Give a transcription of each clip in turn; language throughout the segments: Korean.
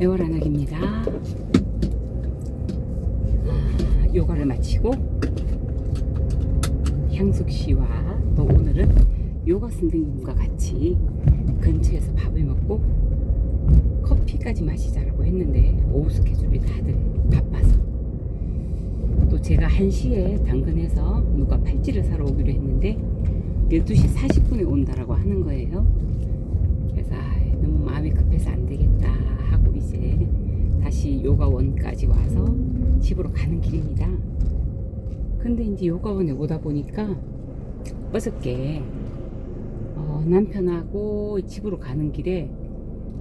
애월한옥입니다. 요가를 마치고 향숙 씨와 또 오늘은 요가 선생님과 같이 근처에서 밥을 먹고 커피까지 마시자라고 했는데 오후 스케줄이 다들 바빠서 또 제가 1시에 당근에서 누가 팔찌를 사러 오기로 했는데 12시 40분에 온다라고 하는 거예요. 그래서 너무 마음이 급해서 안 되겠다 하고 이제 다시 요가원까지 와서 집으로 가는 길입니다. 근데 이제 요가원에 오다 보니까 어저께 남편하고 집으로 가는 길에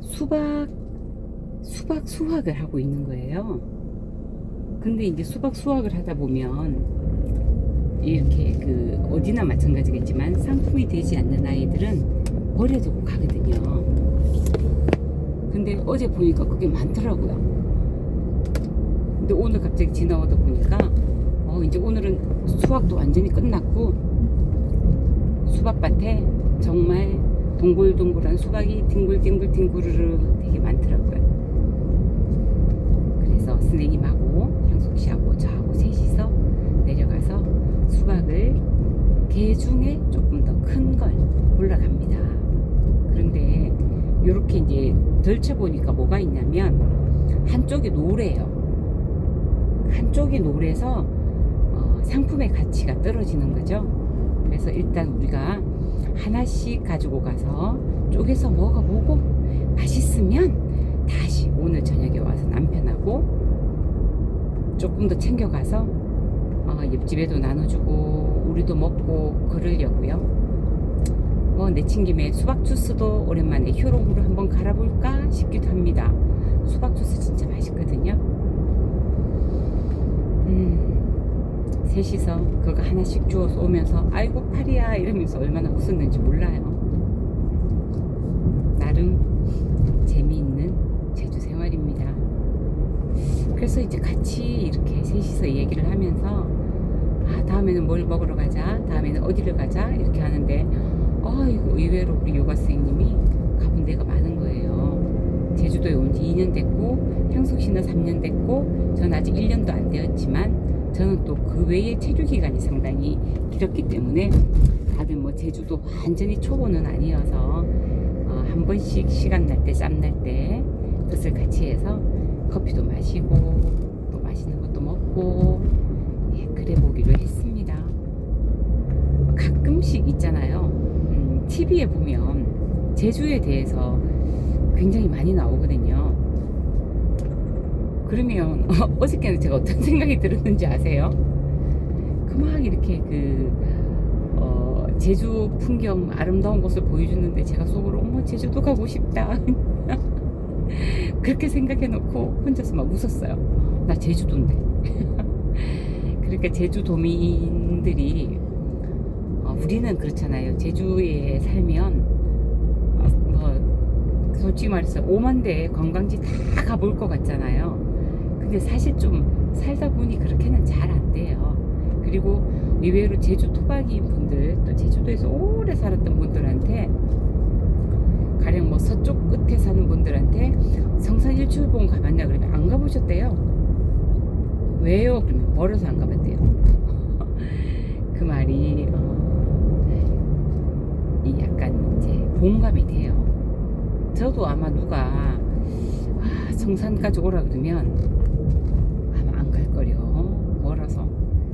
수학을 하고 있는 거예요. 근데 이제 수학을 하다 보면 이렇게 어디나 마찬가지겠지만 상품이 되지 않는 아이들은 버려두고 가거든요. 근데 어제 보니까 그게 많더라고요. 근데 오늘 갑자기 지나오다 보니까 이제 오늘은 수학도 완전히 끝났고 수박밭에 정말 동글동글한 수박이 뒹굴뒹굴 되게 많더라고요. 그래서 선생님하고 향숙씨하고 저하고 셋이서 내려가서 수박을 개 중에 조금 더 큰 걸 골라갑니다. 그런데 이렇게 이제 덜쳐보니까 뭐가 있냐면 한쪽이 노래요. 한쪽이 노래서 상품의 가치가 떨어지는 거죠. 그래서 일단 우리가 하나씩 가지고 가서 쪼개서 먹어보고 맛있으면 다시 오늘 저녁에 와서 남편하고 조금 더 챙겨가서 옆집에도 나눠주고 우리도 먹고 그러려고요. 내친김에 수박 주스도 오랜만에 효롱으로 한번 갈아볼까 싶기도 합니다. 수박 주스 진짜 맛있거든요. 셋이서 그거 하나씩 주워서 오면서 아이고 팔이야 이러면서 얼마나 웃었는지 몰라요. 나름 재미있는 제주 생활입니다. 그래서 이제 같이 이렇게 셋이서 얘기를 하면서 다음에는 뭘 먹으러 가자, 다음에는 어디를 가자 이렇게 하는데 이거 의외로 우리 요가 선생님이 가본 데가 많은 거예요. 제주도에 온 지 2년 됐고 향숙 씨는 3년 됐고 전 아직 1년도 안 되었지만 저는 또 그 외에 체류 기간이 상당히 길었기 때문에 다들 제주도 완전히 초보는 아니어서 한 번씩 시간 날 때 짬 날 때 뜻을 같이 해서 커피도 마시고 또 맛있는 것도 먹고 그래 보기로 했습니다. 가끔씩 있잖아요. TV에 보면 제주에 대해서 굉장히 많이 나오거든요. 그러면 어저께는 제가 어떤 생각이 들었는지 아세요? 막 이렇게 제주 풍경 아름다운 곳을 보여주는데 제가 속으로 어머 제주도 가고 싶다 그렇게 생각해 놓고 혼자서 막 웃었어요. 나 제주도인데 그러니까 제주도민들이 우리는 그렇잖아요. 제주에 살면 솔직히 말해서 5만 대 관광지 다 가볼 것 같잖아요. 근데 사실 좀 살다 보니 그렇게는 잘 안 돼요. 그리고 의외로 제주 토박이인 분들 또 제주도에서 오래 살았던 분들한테 가령 서쪽 끝에 사는 분들한테 성산 일출봉 가봤냐 그러면 안 가보셨대요. 왜요? 그러면 멀어서 안 가봤대요. 그 말이 약간 이제 공감이 돼요. 저도 아마 누가 성산까지 오라 그러면 아마 안 갈 거려. 멀어서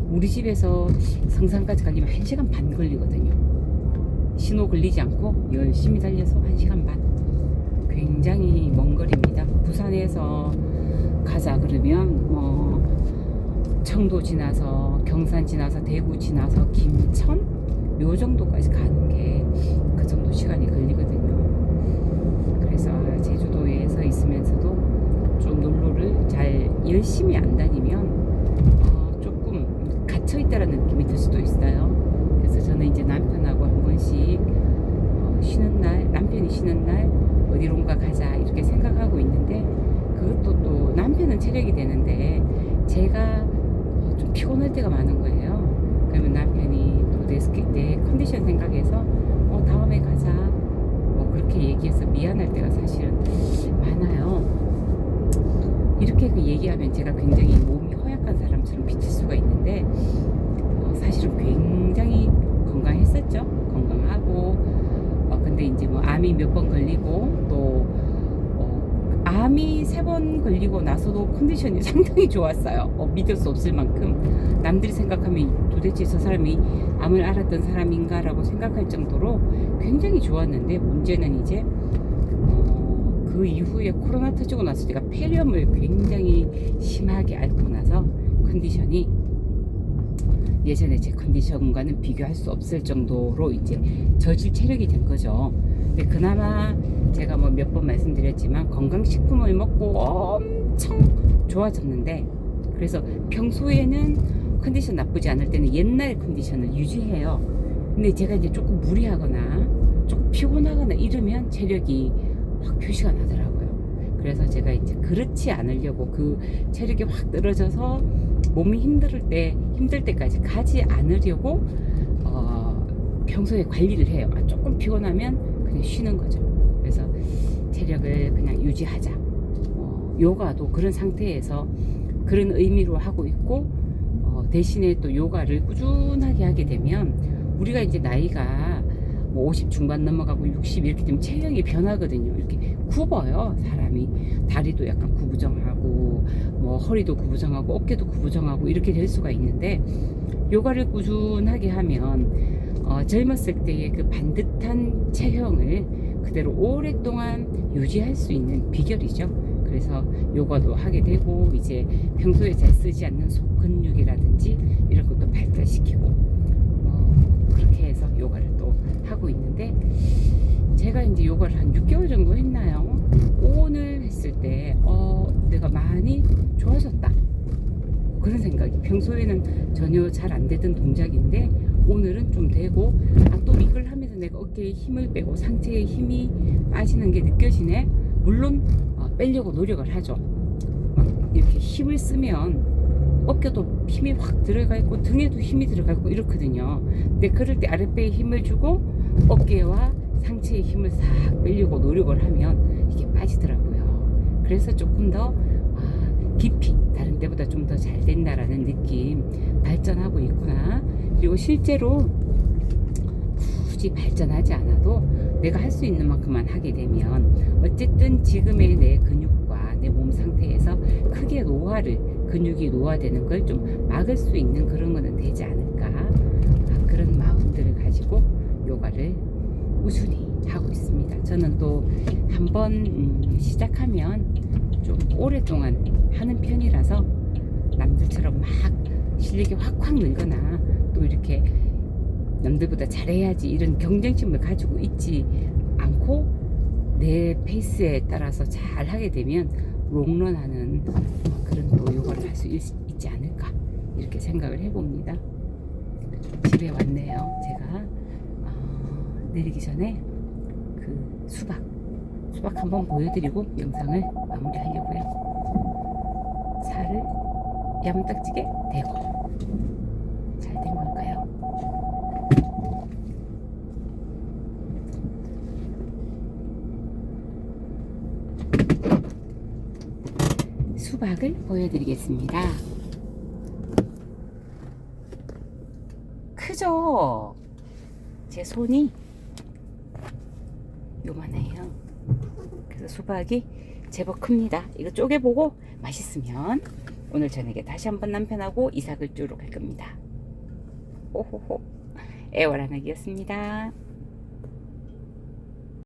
우리 집에서 성산까지 가려면 1시간 반 걸리거든요. 신호 걸리지 않고 열심히 달려서 1시간 반. 굉장히 먼 거리입니다. 부산에서 가자 그러면 청도 지나서 경산 지나서 대구 지나서 김천 요 정도까지 가는 게 그 정도 시간이 걸리거든요. 그래서 제주도에서 있으면서도 좀 놀러를 잘 열심히 안 다니면 조금 갇혀있다라는 느낌이 들 수도 있어요. 그래서 저는 이제 남편하고 한 번씩 쉬는 날, 남편이 쉬는 날 어디론가 가자 이렇게 생각하고 있는데 그것도 또 남편은 체력이 되는데 제가 좀 피곤할 때가 많은 거예요. 그러면 남편이 또 내 컨디션 생각해서 다음에 가자 그렇게 얘기해서 미안할 때가 사실은 많아요. 이렇게 그 얘기하면 제가 굉장히 몸이 허약한 사람처럼 비칠 수가 있는데 사실은 굉장히 건강했었죠. 건강하고 근데 이제 뭐 암이 몇 번 걸리고 또 암이 3번 걸리고 나서도 컨디션이 상당히 좋았어요. 믿을 수 없을 만큼 남들이 생각하면 도대체 저 사람이 암을 앓았던 사람인가라고 생각할 정도로 굉장히 좋았는데 문제는 이제 그 이후에 코로나 터지고 나서 제가 폐렴을 굉장히 심하게 앓고 나서 컨디션이 예전에 제 컨디션과는 비교할 수 없을 정도로 이제 저질 체력이 된 거죠. 근데 그나마 제가 뭐 몇 번 말씀드렸지만 건강식품을 먹고 엄청 좋아졌는데, 그래서 평소에는 컨디션 나쁘지 않을 때는 옛날 컨디션을 유지해요. 근데 제가 이제 조금 무리하거나 조금 피곤하거나 이러면 체력이 확 표시가 나더라고요. 그래서 제가 이제 그렇지 않으려고 그 체력이 확 떨어져서 몸이 힘들 때까지 가지 않으려고 평소에 관리를 해요. 조금 피곤하면 그냥 쉬는 거죠. 그래서 체력을 그냥 유지하자. 요가도 그런 상태에서 그런 의미로 하고 있고, 대신에 또 요가를 꾸준하게 하게 되면 우리가 이제 나이가 뭐 50 중반 넘어가고 60 이렇게 되면 체형이 변하거든요. 이렇게 굽어요. 사람이 다리도 약간 구부정하고 뭐 허리도 구부정하고 어깨도 구부정하고 이렇게 될 수가 있는데, 요가를 꾸준하게 하면 젊었을 때의 그 반듯한 체형을 그대로 오랫동안 유지할 수 있는 비결이죠. 그래서 요가도 하게 되고 이제 평소에 잘 쓰지 않는 속 근육이라든지 이런 것도 발달시키고 그렇게 해서 요가를 또 하고 있는데, 제가 이제 요가를 한 6개월 정도 했나요? 오늘 했을 때 내가 많이 좋아졌다 그런 생각이, 평소에는 전혀 잘 안 되던 동작인데 오늘은 좀 되고, 또 이걸 하면서 내가 어깨에 힘을 빼고 상체에 힘이 빠지는 게 느껴지네. 물론 빼려고 노력을 하죠. 막 이렇게 힘을 쓰면 어깨도 힘이 확 들어가 있고 등에도 힘이 들어가 있고 이렇거든요. 근데 그럴 때 아랫배에 힘을 주고 어깨와 상체에 힘을 싹 빼려고 노력을 하면 이게 빠지더라고요. 그래서 조금 더 깊이 다른 때보다 좀 더 잘 된다라는 느낌, 발전하고 있구나. 그리고 실제로 굳이 발전하지 않아도 내가 할 수 있는 만큼만 하게 되면 어쨌든 지금의 내 근육과 내 몸 상태에서 크게 근육이 노화되는 걸 좀 막을 수 있는 그런 거는 되지 않을까, 그런 마음들을 가지고 요가를 꾸준히 하고 있습니다. 저는 또 한번 시작하면 좀 오랫동안 하는 편이라서 남들처럼 막 실력이 확확 늘거나 또 이렇게 남들보다 잘해야지 이런 경쟁심을 가지고 있지 않고 내 페이스에 따라서 잘 하게 되면 롱런하는 그런 또 요가를 할 수 있지 않을까, 이렇게 생각을 해봅니다. 집에 왔네요. 제가 내리기 전에 그 수박 한번 보여드리고 영상을 마무리하려고요. 살을 야무딱지게 대고 잘 된 걸까요? 수박을 보여드리겠습니다. 크죠? 제 손이 요만해요. 그래서 수박이 제법 큽니다. 이거 쪼개보고 맛있으면 오늘 저녁에 다시 한번 남편하고 이삭을 주러 갈 겁니다. 호호호. 애월한학이었습니다.